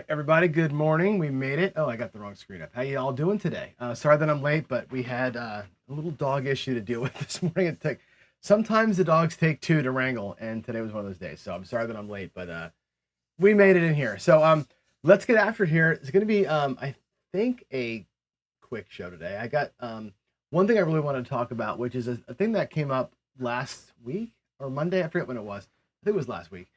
everybody. Good morning. We made it. Oh, I got the wrong screen up. How you all doing today? Sorry that I'm late, but we had a little dog issue to deal with this morning. Sometimes the dogs take two to wrangle, and today was one of those days. So I'm sorry that I'm late, but we made it in here. So let's get after it here. It's going to be I think a quick show today. I got one thing I really wanted to talk about, which is a thing that came up last week or Monday. I forget when it was. I think it was last week.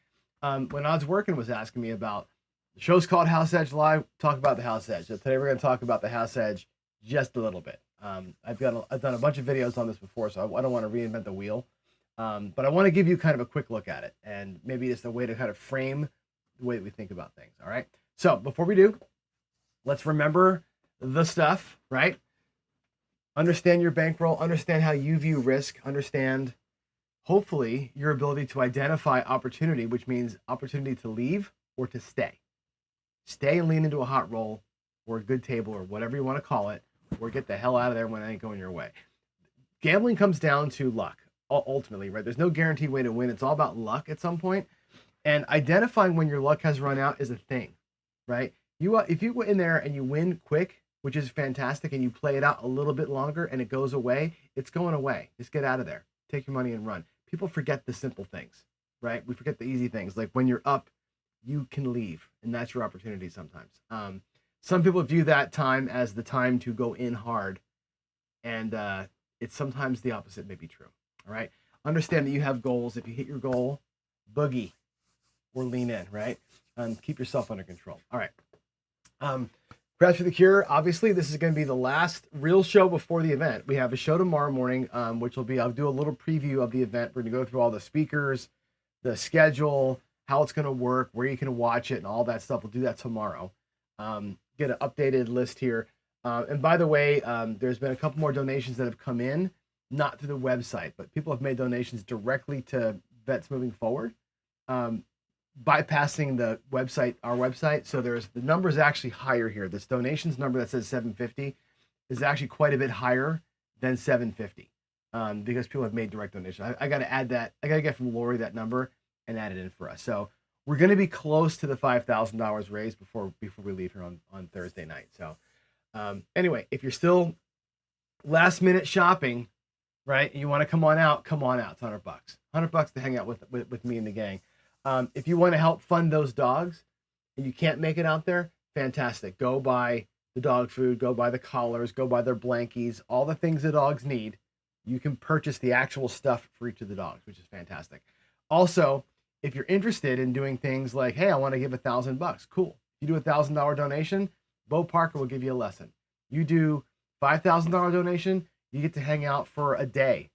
When Odds Working was asking me about the show's called House Edge Live. Talk about the House Edge. So today we're going to talk about the House Edge just a little bit. I've done a bunch of videos on this before, so I don't want to reinvent the wheel. But I want to give you kind of a quick look at it, and maybe it's a way to kind of frame the way that we think about things. All right. So before we do, let's remember the stuff, right? Understand your bankroll. Understand how you view risk. Understand, hopefully, your ability to identify opportunity, which means opportunity to leave or to stay. Stay and lean into a hot roll or a good table or whatever you want to call it, or get the hell out of there when it ain't going your way. Gambling comes down to luck, ultimately, right? There's no guaranteed way to win. It's all about luck at some point. And identifying when your luck has run out is a thing, right? If you go in there and you win quick, which is fantastic, and you play it out a little bit longer and it goes away, it's going away. Just get out of there. Take your money and run. People forget the simple things, right? We forget the easy things. Like when you're up, you can leave, and that's your opportunity sometimes. Some people view that time as the time to go in hard, and it's sometimes the opposite may be true. All right. Understand that you have goals. If you hit your goal, boogie or lean in, right? Keep yourself under control. All right. Prep for the Cure. Obviously, this is going to be the last real show before the event. We have a show tomorrow morning, which will be, I'll do a little preview of the event. We're going to go through all the speakers, the schedule, how it's going to work, where you can watch it, and all that stuff. We'll do that tomorrow. Get an updated list here. And by the way, there's been a couple more donations that have come in, not through the website, but people have made donations directly to Vets Moving Forward, bypassing the website, our website. So the number is actually higher here. This donations number that says 750 is actually quite a bit higher than 750 because people have made direct donations. I got to add that. I got to get from Lori that number and add it in for us. So we're going to be close to the $5,000 raised before we leave here on Thursday night. So anyway, if you're still last minute shopping, right, and you want to come on out. It's $100. $100 to hang out with me and the gang. If you want to help fund those dogs and you can't make it out there, fantastic. Go buy the dog food, go buy the collars, go buy their blankies, all the things the dogs need. You can purchase the actual stuff for each of the dogs, which is fantastic. Also, if you're interested in doing things like, hey, I want to give $1,000, cool. You do $1,000 donation, Bo Parker will give you a lesson. You do $5,000 donation, you get to hang out for a day.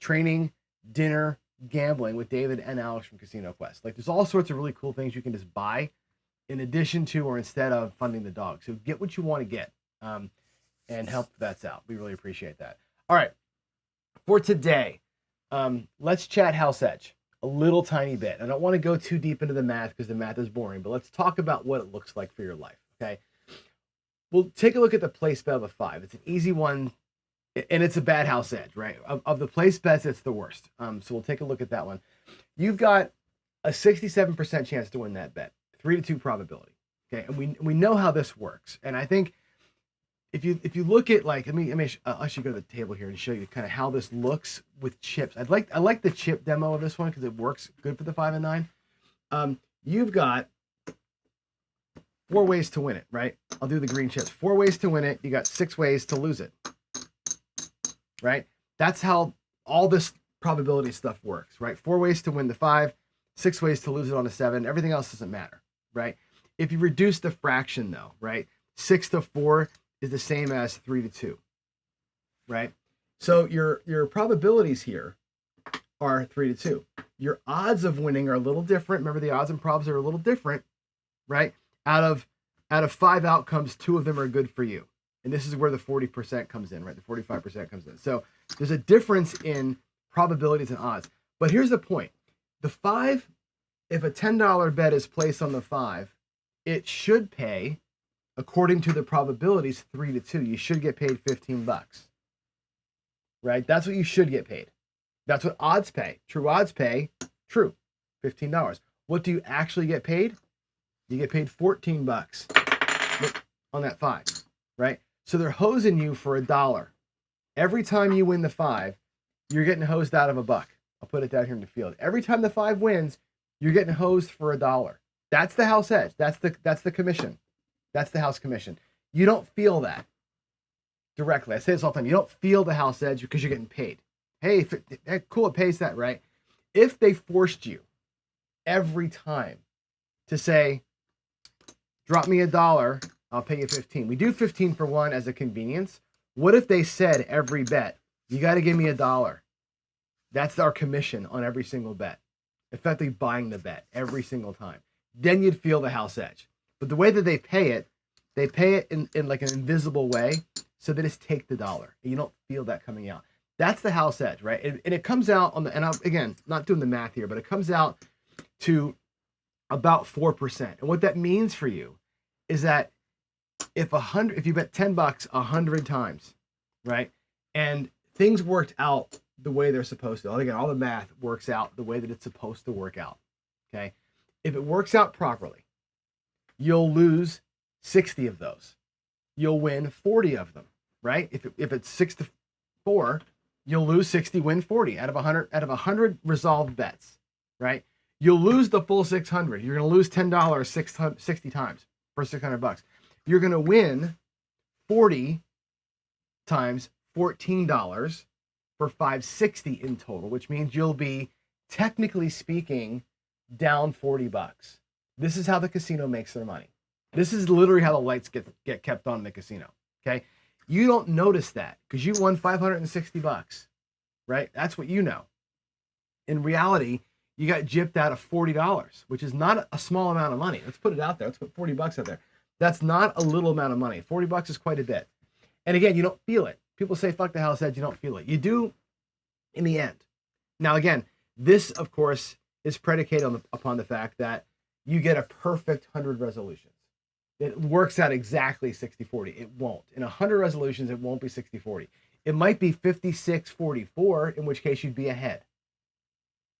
Training, dinner, gambling with David and Alex from Casino Quest. Like, there's all sorts of really cool things you can just buy in addition to or instead of funding the dog. So get what you want to get and help the vets out. We really appreciate that. All right. For today, let's chat House Edge a little tiny bit. I don't want to go too deep into the math because the math is boring, but let's talk about what it looks like for your life, okay? We'll take a look at the place bet of a 5. It's an easy one, and it's a bad House Edge, right? Of the place bets, it's the worst. So we'll take a look at that one. You've got a 67% chance to win that bet, 3-2 probability, okay? And we know how this works, and I think if you look at, like, I'll actually go to the table here and show you kind of how this looks with chips. I like the chip demo of this one because it works good for the 5 and 9. You've got 4 ways to win it, right? I'll do the green chips. 4 ways to win it. You got 6 ways to lose it, right? That's how all this probability stuff works, right? 4 ways to win the 5, 6 ways to lose it on the 7. Everything else doesn't matter, right? If you reduce the fraction, though, right? 6-4 is the same as 3-2, right? So your probabilities here are 3-2. Your odds of winning are a little different. Remember, the odds and probs are a little different, right? Out of 5 outcomes, 2 of them are good for you. And this is where the 40% comes in, right? The 45% comes in. So there's a difference in probabilities and odds. But here's the point. The 5, if a $10 bet is placed on the 5, it should pay, according to the probabilities, 3-2. You should get paid $15, right? That's what you should get paid. That's what odds pay. True odds pay, true, $15. What do you actually get paid? You get paid 14 bucks on that 5, right? So they're hosing you for $1. Every time you win the 5, you're getting hosed out of $1. I'll put it down here in the field. Every time the 5 wins, you're getting hosed for $1. That's the house edge. That's the commission. That's the house commission. You don't feel that directly. I say this all the time. You don't feel the house edge because you're getting paid. Hey, cool, it pays that, right? If they forced you every time to say, drop me $1, I'll pay you 15. We do 15 for 1 as a convenience. What if they said every bet, you got to give me $1? That's our commission on every single bet. Effectively buying the bet every single time. Then you'd feel the house edge. But the way that they pay it in like an invisible way, so they just take the dollar. And you don't feel that coming out. That's the house edge, right? And it comes out on the, and again, not doing the math here, but it comes out to about 4%. And what that means for you is that if you bet 10 bucks 100 times, right? And things worked out the way they're supposed to. Again, all the math works out the way that it's supposed to work out. Okay. If it works out properly, you'll lose 60 of those. You'll win 40 of them, right? If it's 6-4, you'll lose 60, win 40 out of 100 resolved bets, right? You'll lose the full 600. You're going to lose $10 60 times for 600 bucks. You're going to win 40 times $14 for $560 in total, which means you'll be, technically speaking, down 40 bucks. This is how the casino makes their money. This is literally how the lights get kept on in the casino. Okay. You don't notice that because you won 560 bucks, right? That's what you know. In reality, you got gypped out of $40, which is not a small amount of money. Let's put it out there. Let's put 40 bucks out there. That's not a little amount of money. 40 bucks is quite a bit. And again, you don't feel it. People say, fuck the house edge. You don't feel it. You do in the end. Now, again, this, of course, is predicated upon the fact that you get a perfect 100 resolutions. It works out exactly 60-40. It won't. In 100 resolutions, it won't be 60-40. It might be 56-44, in which case you'd be ahead,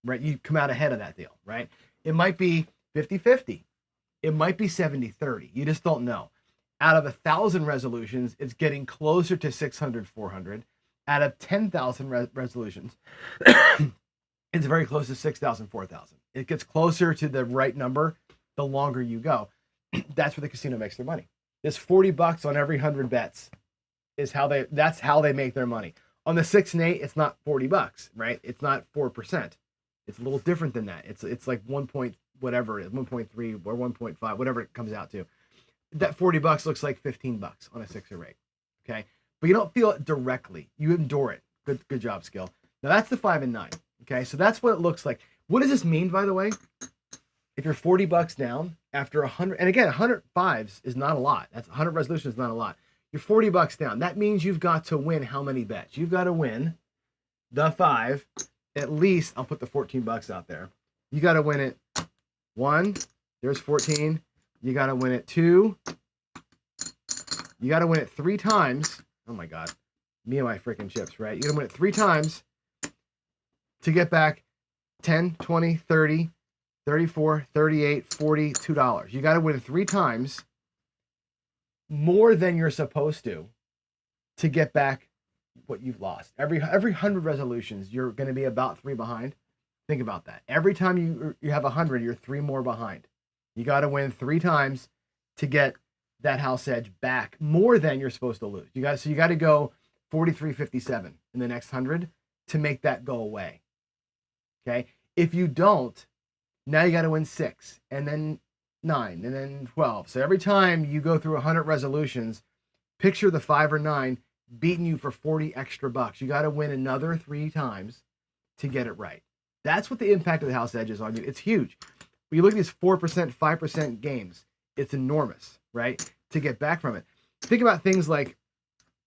right? You come out ahead of that deal, right? It might be 50-50. It might be 70-30. You just don't know. Out of 1,000 resolutions, it's getting closer to 600-400. Out of 10,000 resolutions, it's very close to 6,000-4,000. It gets closer to the right number the longer you go. That's where the casino makes their money. This 40 bucks on every 100 bets is that's how they make their money. On the 6 and 8, it's not 40 bucks, right? It's not 4%. It's a little different than that. It's like 1 point whatever it is, 1.3 or 1.5, whatever it comes out to. That 40 bucks looks like 15 bucks on a 6 or 8. Okay. But you don't feel it directly. You endure it. Good job, Skill. Now that's the 5 and 9. Okay. So that's what it looks like. What does this mean, by the way? If you're 40 bucks down after 100, and again, 100 fives is not a lot. That's 100 resolutions is not a lot. You're 40 bucks down. That means you've got to win how many bets? You've got to win the 5, at least. I'll put the 14 bucks out there. You got to win it 1. There's 14. You got to win it 2. You got to win it 3 times. Oh my God. Me and my freaking chips, right? You got to win it 3 times to get back 10, 20, 30, 34, 38, $42. You got to win 3 times more than you're supposed to get back what you've lost. Every 100 resolutions, you're going to be about 3 behind. Think about that. Every time you have 100, you're 3 more behind. You got to win 3 times to get that house edge back more than you're supposed to lose. You got to go 43-57 in the next 100 to make that go away. Okay? If you don't, now you got to win 6 and then 9 and then 12. So every time you go through 100 resolutions, picture the 5 or 9 beating you for 40 extra bucks. You got to win another 3 times to get it right. That's what the impact of the house edge is on you. It's huge. When you look at these 4%, 5% games, it's enormous, right? To get back from it. Think about things like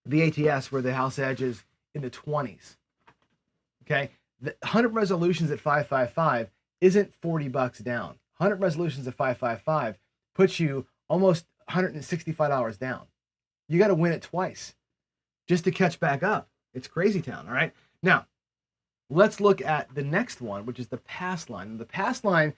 the ATS where the house edge is in the 20s. Okay? The 100 resolutions at 555 isn't 40 bucks down. 100 resolutions at 555 puts you almost $165 down. You got to win it twice just to catch back up. It's crazy town, all right? Now, let's look at the next one, which is the pass line. And the pass line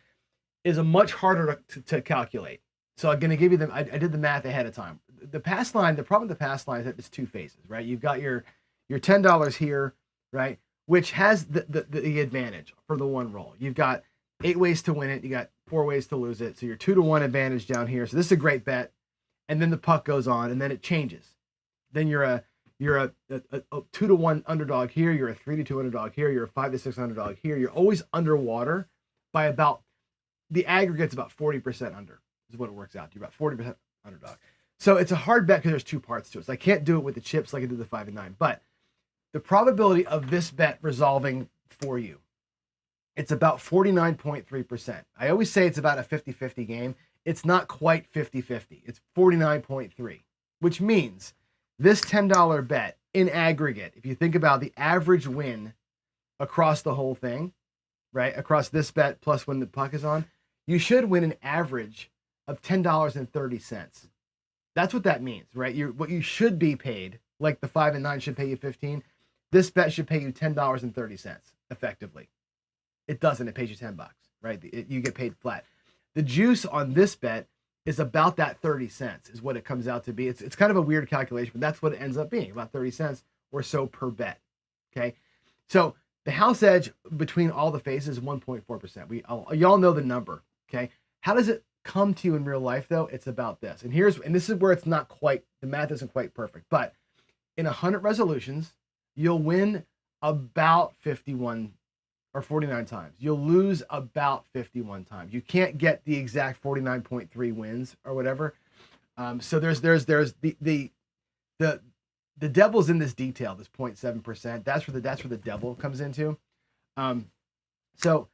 is a much harder to calculate. So I'm going to give you I did the math ahead of time. The pass line, the problem with the pass line is that it's two phases, right? You've got your $10 here, right? Which has the advantage for the one roll. You've got 8 ways to win it. You got 4 ways to lose it. So you're 2-to-1 advantage down here. So this is a great bet. And then the puck goes on, and then it changes. Then you're a 2-to-1 underdog here. You're a 3-to-2 underdog here. You're a 5-to-6 underdog here. You're always underwater by about the aggregate's about 40% under is what it works out to. You're about 40% underdog. So it's a hard bet because there's 2 parts to it. So I can't do it with the chips like I did the 5 and 9. But the probability of this bet resolving for you, it's about 49.3%. I always say it's about a 50-50 game. It's not quite 50-50. It's 49.3, which means this $10 bet in aggregate, if you think about the average win across the whole thing, right, across this bet plus when the puck is on, you should win an average of $10.30. That's what that means, right? What you should be paid, like the 5 and 9 should pay you 15. This bet should pay you $10.30 effectively. It doesn't. It pays you $10, right? You get paid flat. The juice on this bet is about that 30 cents is what it comes out to be. It's kind of a weird calculation, but that's what it ends up being, about 30 cents or so per bet. Okay. So the house edge between all the phases is 1.4%. Y'all know the number. Okay. How does it come to you in real life though? It's about this. And this is where it's not quite, the math isn't quite perfect, but in 100 resolutions, you'll win about 51 or 49 times. You'll lose about 51 times. You can't get the exact 49.3 wins or whatever. So there's the devil's in this detail, this 0.7%. That's where the devil comes into. So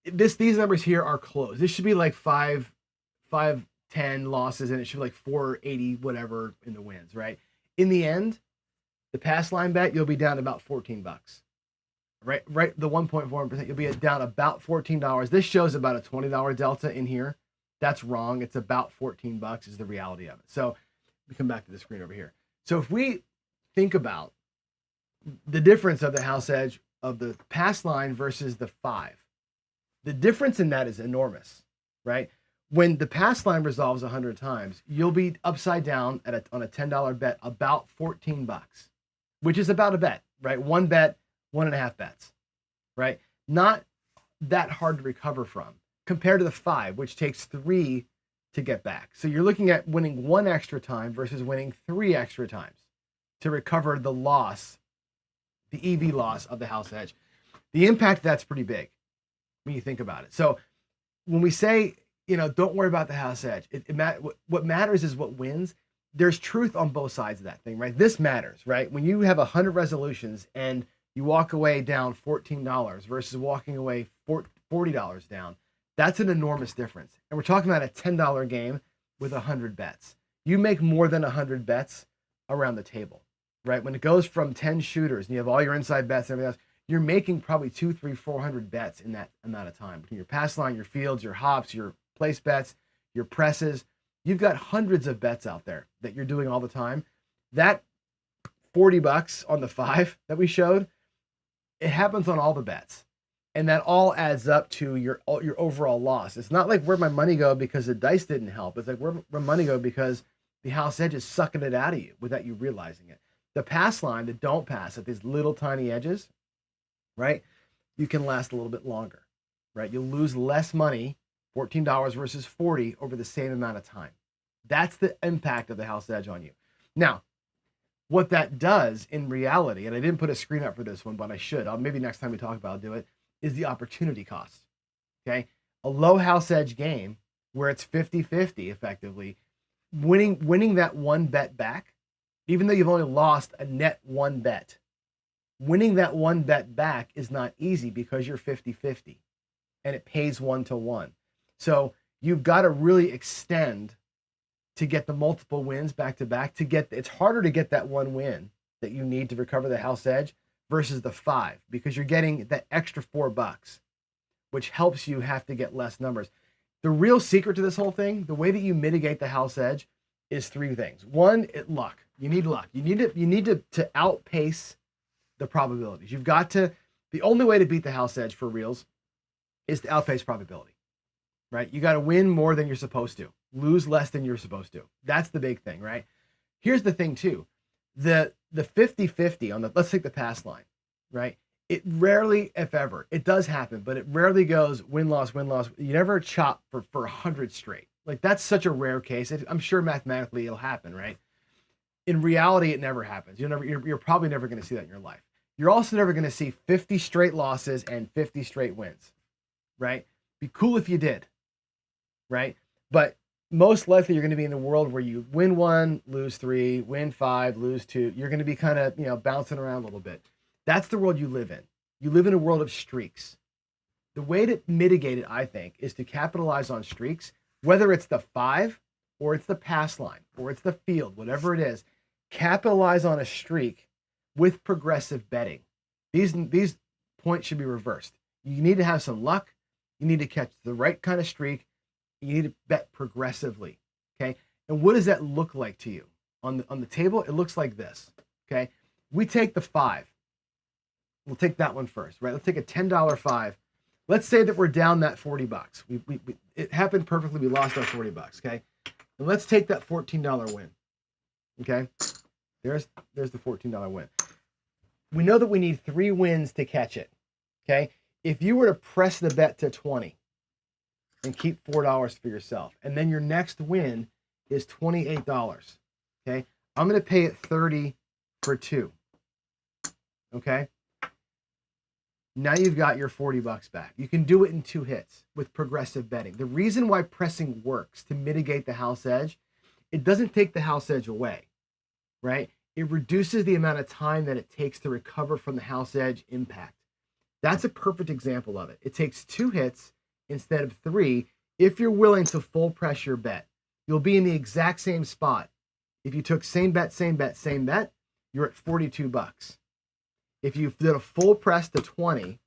these numbers here are close. This should be like 510 losses, and it should be like 480 whatever in the wins, right? In the end, the pass line bet, you'll be down about $14. Right, the 1.4%, you'll be down about $14. This shows about a $20 delta in here. That's wrong. It's about $14 is the reality of it. So we come back to the screen over here. So if we think about the difference of the house edge of the pass line versus the 5, the difference in that is enormous, right? When the pass line resolves 100 times, you'll be upside down on a $10 bet about $14, which is about a bet, right? One bet, 1.5 bets, right? Not that hard to recover from compared to the 5, which takes 3 to get back. So you're looking at winning 1 extra time versus winning 3 extra times to recover the loss, the EV loss of the house edge. The impact of that's pretty big when you think about it. So when we say, don't worry about the house edge, what matters is what wins. There's truth on both sides of that thing, right? This matters, right? When you have 100 resolutions and you walk away down $14 versus walking away $40 down. That's an enormous difference. And we're talking about a $10 game with 100 bets. You make more than 100 bets around the table, right? When it goes from 10 shooters and you have all your inside bets and everything else, you're making probably 200, 300, 400 bets in that amount of time. Between your pass line, your fields, your hops, your place bets, your presses, you've got hundreds of bets out there that you're doing all the time. That $40 on the 5 that we showed, it happens on all the bets, and that all adds up to your overall loss. It's not like where'd my money go because the dice didn't help. It's like where'd my money go because the house edge is sucking it out of you without you realizing it. The pass line, the don't pass at these little tiny edges, right? You can last a little bit longer, right? You'll lose less money, $14 versus 40 over the same amount of time. That's the impact of the house edge on you. Now, what that does in reality, and I didn't put a screen up for this one, but I should. Maybe next time we talk about it, I'll do it, is the opportunity cost. Okay? A low house edge game where it's 50-50 effectively, winning that one bet back, even though you've only lost a net one bet, winning that one bet back is not easy because you're 50-50 and it pays 1-to-1. So you've got to really extend to get the multiple wins back to back. It's harder to get that one win that you need to recover the house edge versus the 5 because you're getting that extra $4, which helps you have to get less numbers. The real secret to this whole thing, the way that you mitigate the house edge, is 3 things. One, luck. You need luck. You need to outpace the probabilities. The only way to beat the house edge for reals is to outpace probability. right? You got to win more than you're supposed to, lose less than you're supposed to. That's the big thing, right? Here's the thing too. The 50-50 on the, let's take the pass line, right? It rarely, if ever, it does happen, but it rarely goes win, loss, win, loss. You never chop for 100 straight. Like that's such a rare case. I'm sure mathematically it'll happen, right? In reality, it never happens. You're probably never going to see that in your life. You're also never going to see 50 straight losses and 50 straight wins, right? Be cool if you did, right? But most likely you're going to be in a world where you win 1, lose 3, win 5, lose 2. You're going to be kind of, bouncing around a little bit. That's the world you live in. You live in a world of streaks. The way to mitigate it, I think, is to capitalize on streaks, whether it's the 5 or it's the pass line or it's the field, whatever it is. Capitalize on a streak with progressive betting. These points should be reversed. You need to have some luck. You need to catch the right kind of streak. You need to bet progressively. Okay. And what does that look like to you? On the table, it looks like this. Okay. We take the 5. We'll take that one first, right? Let's take a $10 5. Let's say that we're down that $40. It happened perfectly. We lost our $40. Okay. And let's take that $14 win. Okay. There's the $14 win. We know that we need 3 wins to catch it. Okay. If you were to press the bet to 20 and keep $4 for yourself, and then your next win is $28. Okay. I'm going to pay it 30 for 2. Okay. Now you've got your $40 back. You can do it in 2 hits with progressive betting. The reason why pressing works to mitigate the house edge, it doesn't take the house edge away, right? It reduces the amount of time that it takes to recover from the house edge impact. That's a perfect example of it. It takes 2 hits instead of 3 if you're willing to full press your bet. You'll be in the exact same spot. If you took same bet, you're at $42. If you did a full press to 20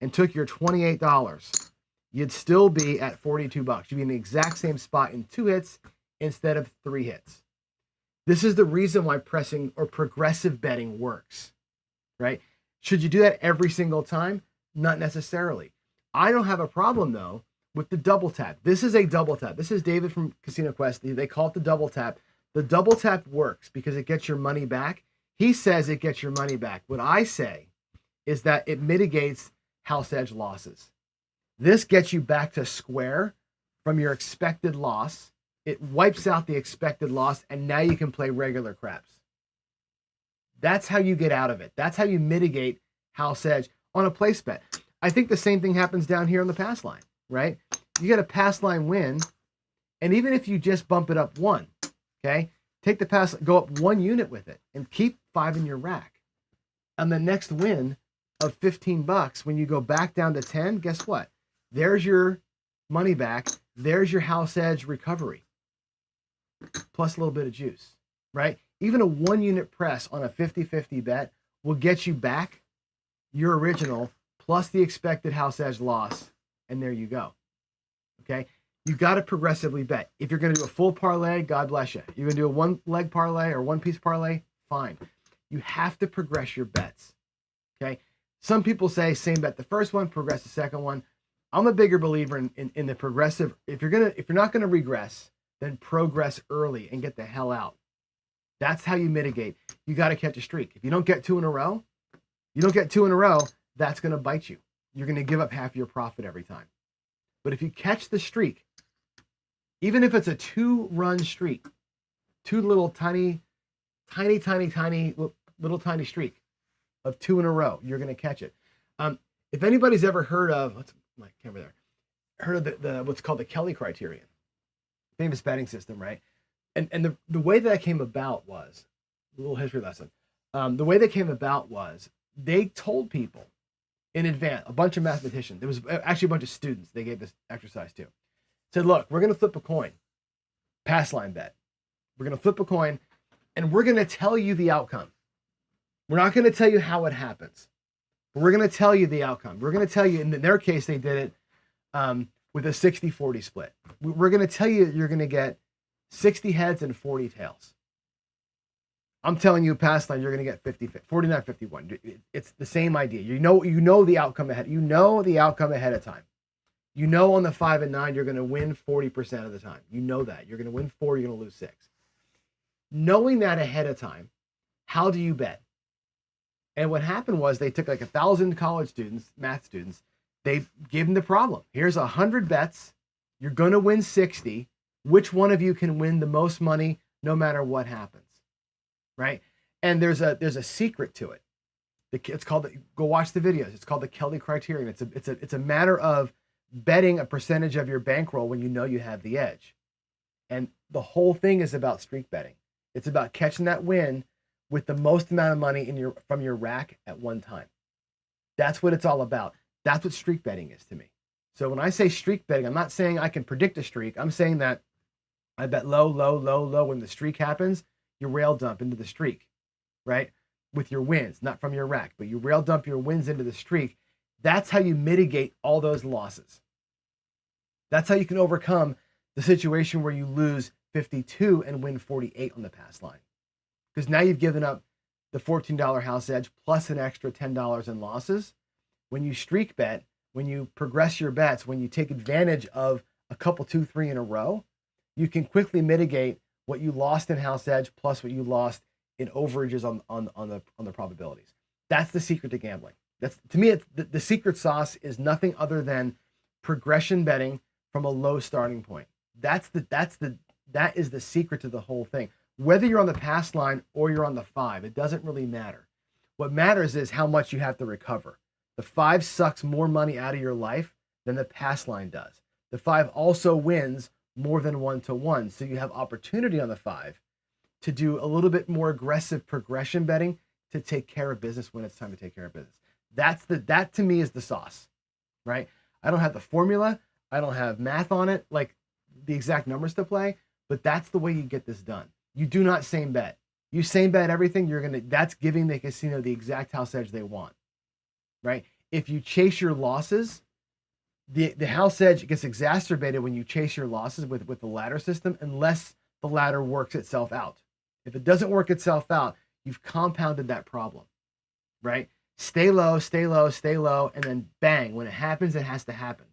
and took your $28, you'd still be at $42. You'd be in the exact same spot in 2 hits instead of 3 hits. This is the reason why pressing or progressive betting works, right? Should you do that every single time? Not necessarily. I don't have a problem though with the double tap. This is a double tap. This is David from Casino Quest. They call it the double tap. The double tap works because it gets your money back. He says it gets your money back. What I say is that it mitigates house edge losses. This gets you back to square from your expected loss. It wipes out the expected loss, and now you can play regular craps. That's how you get out of it. That's how you mitigate house edge on a place bet. I think the same thing happens down here on the pass line, right? You get a pass line win, and even if you just bump it up 1, okay, take the pass, go up 1 unit with it, and keep 5 in your rack. On the next win of $15, when you go back down to 10, guess what? There's your money back. There's your house edge recovery, plus a little bit of juice, right? Even a 1 unit press on a 50-50 bet will get you back your original plus the expected house edge loss, and there you go. Okay? You got to progressively bet. If you're going to do a full parlay, God bless you. You're going to do a 1-leg parlay or 1-piece parlay, fine. You have to progress your bets. Okay? Some people say same bet the first one, progress the second one. I'm a bigger believer in the progressive. If you're not going to regress, then progress early and get the hell out. That's how you mitigate. You got to catch a streak. If you don't get 2 in a row, that's going to bite you. You're going to give up half your profit every time. But if you catch the streak, even if it's a 2-run streak, 2 little tiny streak of 2 in a row, you're going to catch it. If anybody's ever heard of, the what's called the Kelly criterion, famous betting system, right? And the way that came about was a little history lesson. The way that came about was they told people in advance, a bunch of mathematicians, there was actually a bunch of students they gave this exercise to, said, look, we're going to flip a coin, pass line bet. We're going to flip a coin and we're going to tell you the outcome. We're not going to tell you how it happens, but we're going to tell you the outcome. We're going to tell you, in their case, they did it with a 60-40 split. We're going to tell you you're going to get 60 heads and 40 tails. I'm telling you, pass line, you're going to get 49-51. It's the same idea. You know the outcome ahead. You know the outcome ahead of time. You know on the 5 and 9 you're going to win 40% of the time. You know that. You're going to win 4, you're going to lose 6. Knowing that ahead of time, how do you bet? And what happened was they took like 1,000 college students, math students, they gave them the problem. Here's 100 bets. You're going to win 60. Which one of you can win the most money no matter what happens? Right? And there's a secret to it. It's called, go watch the videos. It's called the Kelly criterion. It's a matter of betting a percentage of your bankroll when you know you have the edge. And the whole thing is about streak betting. It's about catching that win with the most amount of money from your rack at one time. That's what it's all about. That's what streak betting is to me. So when I say streak betting, I'm not saying I can predict a streak. I'm saying that I bet low, low, low, low. When the streak happens, you rail dump into the streak, right? With your wins, not from your rack, but you rail dump your wins into the streak. That's how you mitigate all those losses. That's how you can overcome the situation where you lose 52 and win 48 on the pass line. Because now you've given up the $14 house edge plus an extra $10 in losses. When you streak bet, when you progress your bets, when you take advantage of a couple, 2, 3 in a row, you can quickly mitigate what you lost in house edge plus what you lost in overages on the probabilities. That's the secret to gambling. That's, to me, the secret sauce is nothing other than progression betting from a low starting point. That is the secret to the whole thing. Whether you're on the pass line or you're on the 5, it doesn't really matter. What matters is how much you have to recover. The 5 sucks more money out of your life than the pass line does. The 5 also wins more than 1-to-1, so you have opportunity on the 5 to do a little bit more aggressive progression betting to take care of business when it's time to take care of business. That to me is the sauce, right? I don't have the formula. I don't have math on it, like the exact numbers to play, but that's the way you get this done. You do not same bet. You same bet everything, that's giving the casino the exact house edge they want, right? If you chase your losses, the house edge gets exacerbated when you chase your losses with the ladder system, unless the ladder works itself out. If it doesn't work itself out, you've compounded that problem, right? Stay low, stay low, stay low, and then bang, when it happens, it has to happen.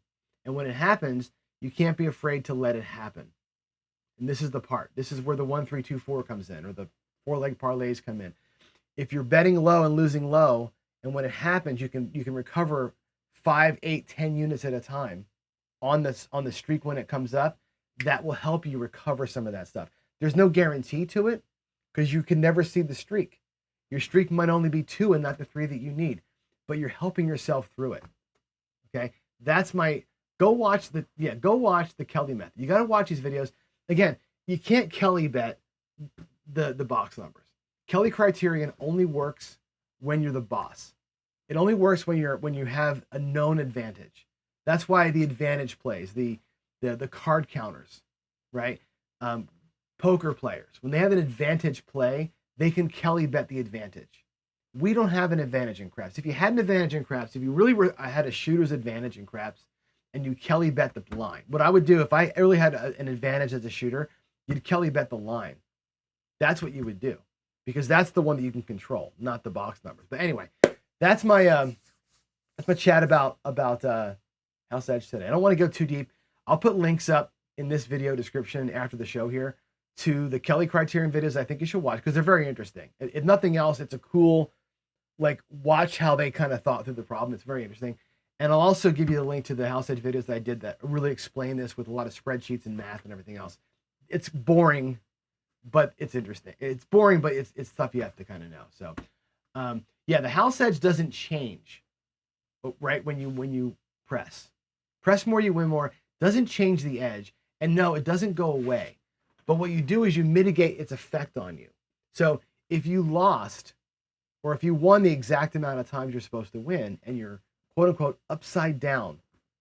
And when it happens, you can't be afraid to let it happen. And this is the part. This is where the 1, 3, 2, 4 comes in, or the 4-leg parlays come in. If you're betting low and losing low, and when it happens, you can recover 5, 8, 10 units at a time on the streak when it comes up. That will help you recover some of that stuff. There's no guarantee to it because you can never see the streak. Your streak might only be 2 and not the 3 that you need, but you're helping yourself through it. Okay, that's my. Go watch the Kelly method. You got to watch these videos. Again, you can't Kelly bet the box numbers. Kelly criterion only works when you're the boss. It only works when you have a known advantage. That's why the advantage plays, the card counters, right? Poker players, when they have an advantage play, they can Kelly bet the advantage. We don't have an advantage in craps. If you had an advantage in craps, if you really had a shooter's advantage in craps, and you Kelly bet the line. What I would do if I really had an advantage as a shooter, you'd Kelly bet the line. That's what you would do, because that's the one that you can control, not the box numbers. But anyway, that's my chat about house edge today. I don't want to go too deep. I'll put links up in this video description after the show here to the Kelly criterion videos I think you should watch, because they're very interesting. If nothing else, it's a cool, watch how they kind of thought through the problem. It's very interesting. And I'll also give you the link to the house edge videos that I did that really explain this with a lot of spreadsheets and math and everything else. It's boring, but it's interesting. It's boring, but it's stuff you have to kind of know. So, the house edge doesn't change, right? When you press more, you win more. Doesn't change the edge, and no, it doesn't go away. But what you do is you mitigate its effect on you. So if you lost, or if you won the exact amount of times you're supposed to win, and you're quote unquote upside down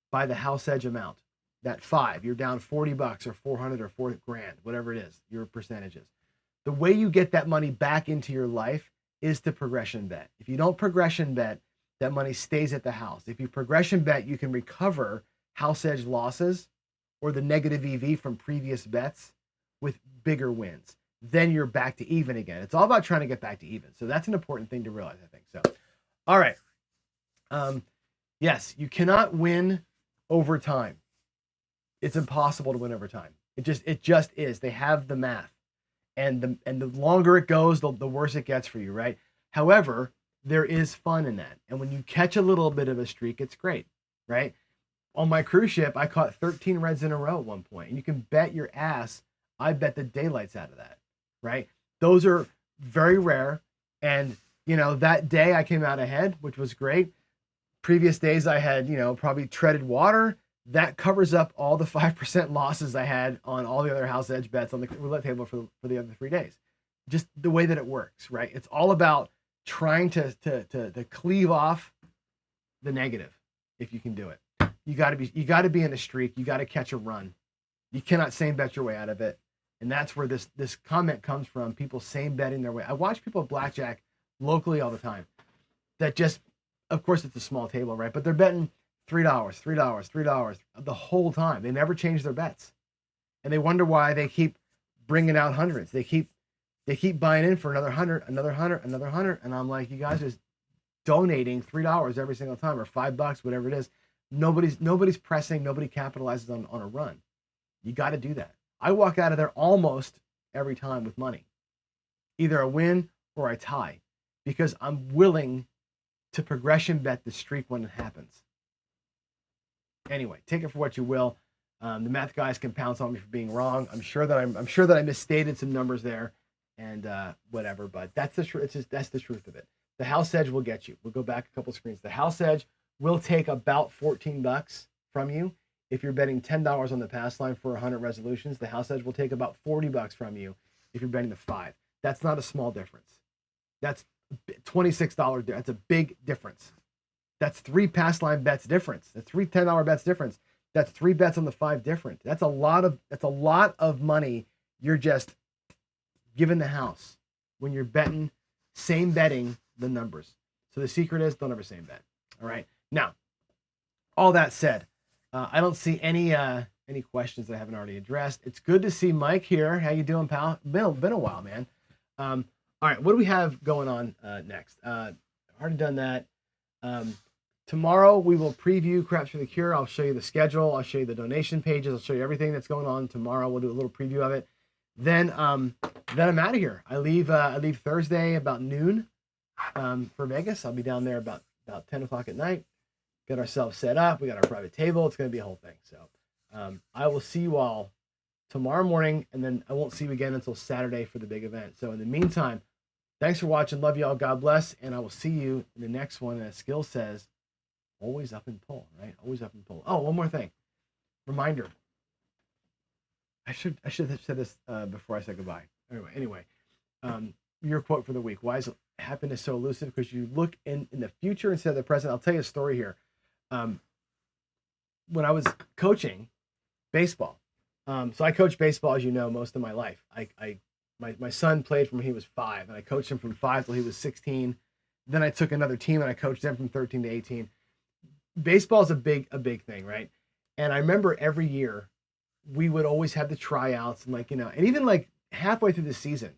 by the house edge amount, that 5, you're down $40 or 400 or $4,000, whatever it is, your percentages. The way you get that money back into your life is to progression bet. If you don't progression bet, that money stays at the house. If you progression bet, you can recover house edge losses or the negative EV from previous bets with bigger wins. Then you're back to even again. It's all about trying to get back to even. So that's an important thing to realize, I think. So, all right. Yes, you cannot win over time. It's impossible to win over time. It just is. They have the math. And the longer it goes, the worse it gets for you, right? However, there is fun in that. And when you catch a little bit of a streak, it's great, right? On my cruise ship, I caught 13 reds in a row at one point. And you can bet your ass, I bet the daylights out of that, right? Those are very rare. And, that day I came out ahead, which was great. Previous days I had, probably treaded water. That covers up all the 5% losses I had on all the other house edge bets on the roulette table for the other 3 days. Just the way that it works, right? It's all about trying to cleave off the negative if you can do it. You got to be in a streak. You got to catch a run. You cannot same bet your way out of it. And that's where this comment comes from. People same betting their way. I watch people at blackjack locally all the time. That just, of course, it's a small table, right? But they're betting $3 the whole time. They never change their bets, and they wonder why they keep bringing out hundreds. They keep buying in for another hundred, and I'm like, you guys are just donating $3 every single time, or $5, whatever it is. Nobody's pressing. Nobody capitalizes on a run. You got to do that. I walk out of there almost every time with money, either a win or I tie, because I'm willing to progression bet the streak when it happens. Anyway, take it for what you will. The math guys can pounce on me for being wrong. I'm sure that I misstated some numbers there, and whatever. But that's the truth. That's the truth of it. The house edge will get you. We'll go back a couple screens. The house edge will take about $14 from you. If you're betting $10 on the pass line for 100 resolutions, the house edge will take about $40 from you if you're betting the 5. That's not a small difference. That's $26. That's a big difference. That's 3 pass line bets difference. That's 3 $10 bets difference. That's 3 bets on the 5 different. That's a lot of money you're just giving the house when you're betting the numbers. So the secret is don't ever same bet. All right. Now, all that said, I don't see any questions that I haven't already addressed. It's good to see Mike here. How you doing, pal? Been a while, man. All right. What do we have going on next? Already done that. Tomorrow we will preview Craps for the Cure. I'll show you the schedule. I'll show you the donation pages. I'll show you everything that's going on tomorrow. We'll do a little preview of it. Then I'm out of here. I leave Thursday about noon for Vegas. I'll be down there about 10 o'clock at night. Get ourselves set up. We got our private table. It's going to be a whole thing. So I will see you all tomorrow morning, and then I won't see you again until Saturday for the big event. So in the meantime, thanks for watching. Love you all. God bless. And I will see you in the next one. And as Skill says, always up and pull, right? Always up and pull. Oh, one more thing. Reminder. I should have said this before I said goodbye. Anyway, your quote for the week. Why is happiness so elusive? Because you look in the future instead of the present. I'll tell you a story here. When I was coaching baseball, so I coached baseball, as you know, most of my life. My son played from when he was 5, and I coached him from 5 till he was 16. Then I took another team and I coached them from 13 to 18. Baseball is a big thing, right? And I remember every year we would always have the tryouts and and even like halfway through the season,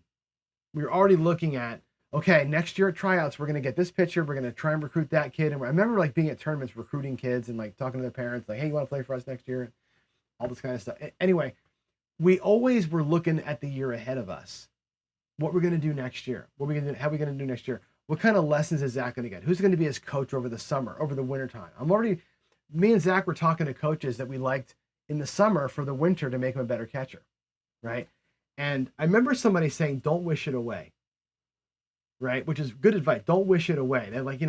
we were already looking at, okay, next year at tryouts, we're going to get this pitcher. We're going to try and recruit that kid. And I remember like being at tournaments, recruiting kids and like talking to their parents, like, hey, you want to play for us next year? All this kind of stuff. Anyway, we always were looking at the year ahead of us. What we're going to do next year. What are we going to do? How are we going to do next year? What kind of lessons is Zach going to get? Who's going to be his coach over the summer, over the winter time? Me and Zach were talking to coaches that we liked in the summer for the winter to make him a better catcher, right? And I remember somebody saying, don't wish it away, right? Which is good advice. Don't wish it away. They're like,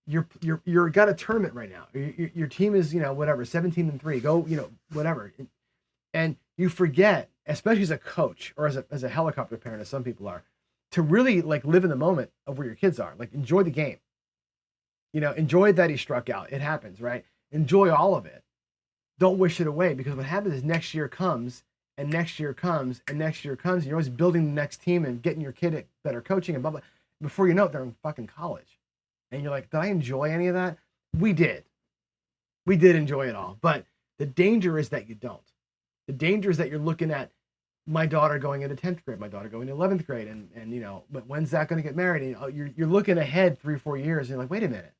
you're got a tournament right now. Your team is, whatever, 17-3, go, whatever. And you forget, especially as a coach or as a helicopter parent, as some people are, to really like live in the moment of where your kids are. Like enjoy the game. Enjoy that he struck out. It happens, right? Enjoy all of it. Don't wish it away, because what happens is next year comes and next year comes and next year comes. And you're always building the next team and getting your kid at better coaching and blah, blah. Before you know it, they're in fucking college. And you're like, did I enjoy any of that? We did. We did enjoy it all. But the danger is that you don't. The danger is that you're looking at my daughter going into 10th grade, my daughter going to 11th grade. And but when's Zach going to get married? And you're looking ahead 3 or 4 years. And you're like, wait a minute.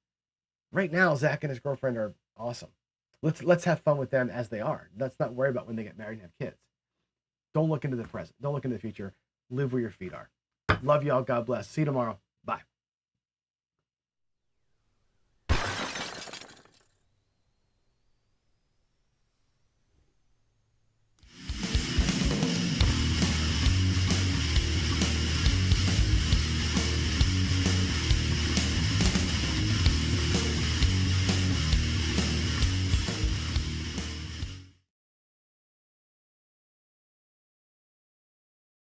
Right now, Zach and his girlfriend are awesome. Let's have fun with them as they are. Let's not worry about when they get married and have kids. Don't look into the present. Don't look into the future. Live where your feet are. Love y'all. God bless. See you tomorrow. Bye.